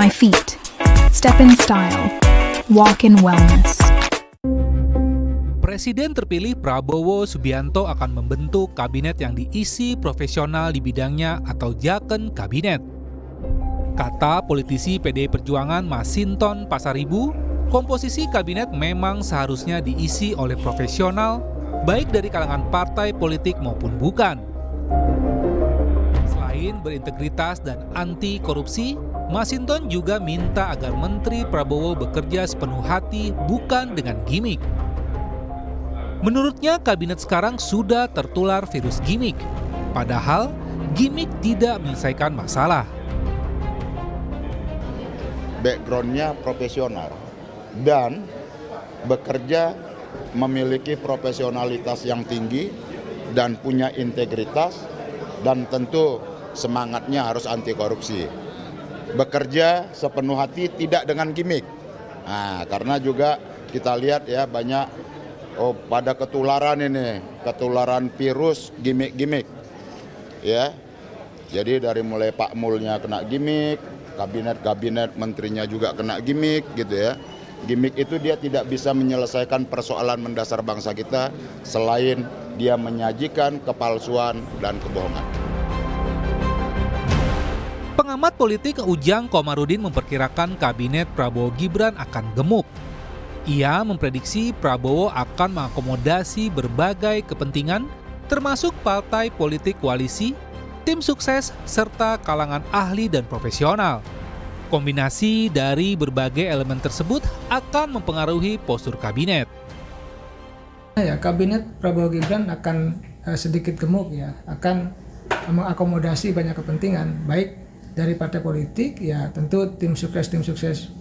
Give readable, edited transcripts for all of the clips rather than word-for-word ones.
my feet. Step in style. Walk in wellness. Presiden terpilih Prabowo Subianto akan membentuk kabinet yang diisi profesional di bidangnya atau Jaken Kabinet. Kata politisi PDI Perjuangan Masinton Pasaribu, komposisi kabinet memang seharusnya diisi oleh profesional, baik dari kalangan partai politik maupun bukan. Selain berintegritas dan anti korupsi, Masinton juga minta agar Menteri Prabowo bekerja sepenuh hati bukan dengan gimik. Menurutnya kabinet sekarang sudah tertular virus gimik, padahal gimik tidak menyelesaikan masalah. Background-nya profesional dan bekerja memiliki profesionalitas yang tinggi dan punya integritas dan tentu semangatnya harus anti korupsi. Bekerja sepenuh hati tidak dengan gimik. Nah, karena juga kita lihat ya banyak pada ketularan virus gimik-gimik. Ya. Jadi dari mulai Pak Mulnya kena gimik, kabinet menterinya juga kena gimik gitu ya. Gimik itu dia tidak bisa menyelesaikan persoalan mendasar bangsa kita selain dia menyajikan kepalsuan dan kebohongan. Pengamat politik Ujang Komarudin memperkirakan kabinet Prabowo Gibran akan gemuk. Ia memprediksi Prabowo akan mengakomodasi berbagai kepentingan termasuk partai politik koalisi, tim sukses, serta kalangan ahli dan profesional. Kombinasi dari berbagai elemen tersebut akan mempengaruhi postur kabinet. Ya, kabinet Prabowo Gibran akan sedikit gemuk ya, akan mengakomodasi banyak kepentingan, baik dari partai politik, ya tentu tim sukses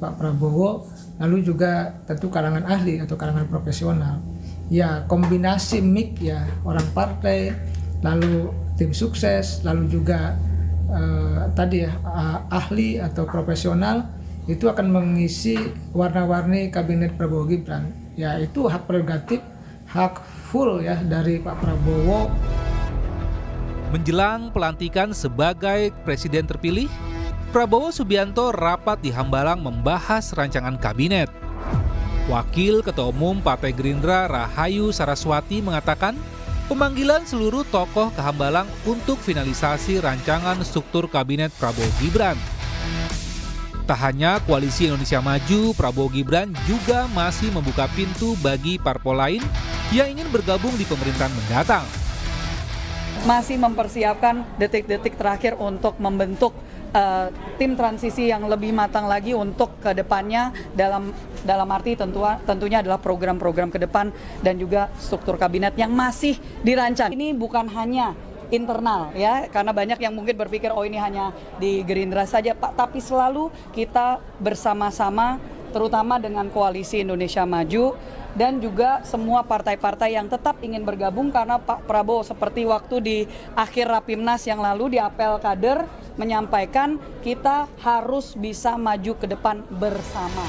Pak Prabowo, lalu juga tentu kalangan ahli atau kalangan profesional. Ya, kombinasi mix ya, orang partai, lalu tim sukses, lalu juga ahli atau profesional itu akan mengisi warna-warni kabinet Prabowo Gibran. Ya, itu hak prerogatif, hak full ya dari Pak Prabowo. Menjelang pelantikan sebagai presiden terpilih, Prabowo Subianto rapat di Hambalang membahas rancangan kabinet. Wakil Ketua Umum Partai Gerindra Rahayu Saraswati mengatakan, pemanggilan seluruh tokoh ke Hambalang untuk finalisasi rancangan struktur kabinet Prabowo Gibran. Tak hanya Koalisi Indonesia Maju, Prabowo Gibran juga masih membuka pintu bagi parpol lain yang ingin bergabung di pemerintahan mendatang. Masih mempersiapkan detik-detik terakhir untuk membentuk tim transisi yang lebih matang lagi untuk ke depannya dalam arti tentunya adalah program-program ke depan dan juga struktur kabinet yang masih dirancang. Ini bukan hanya internal ya, karena banyak yang mungkin berpikir ini hanya di Gerindra saja Pak, tapi selalu kita bersama-sama terutama dengan Koalisi Indonesia Maju dan juga semua partai-partai yang tetap ingin bergabung, karena Pak Prabowo seperti waktu di akhir Rapimnas yang lalu di apel kader menyampaikan kita harus bisa maju ke depan bersama.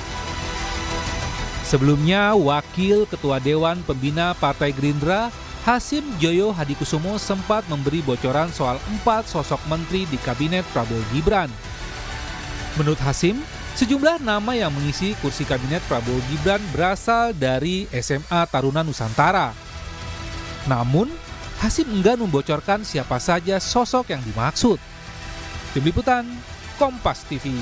Sebelumnya, Wakil Ketua Dewan Pembina Partai Gerindra Hasim Joyo Hadikusumo sempat memberi bocoran soal 4 sosok menteri di kabinet Prabowo Gibran. Menurut Hasim, sejumlah nama yang mengisi kursi kabinet Prabowo Gibran berasal dari SMA Taruna Nusantara. Namun, Hasim enggan membocorkan siapa saja sosok yang dimaksud. Tim Liputan, Kompas TV.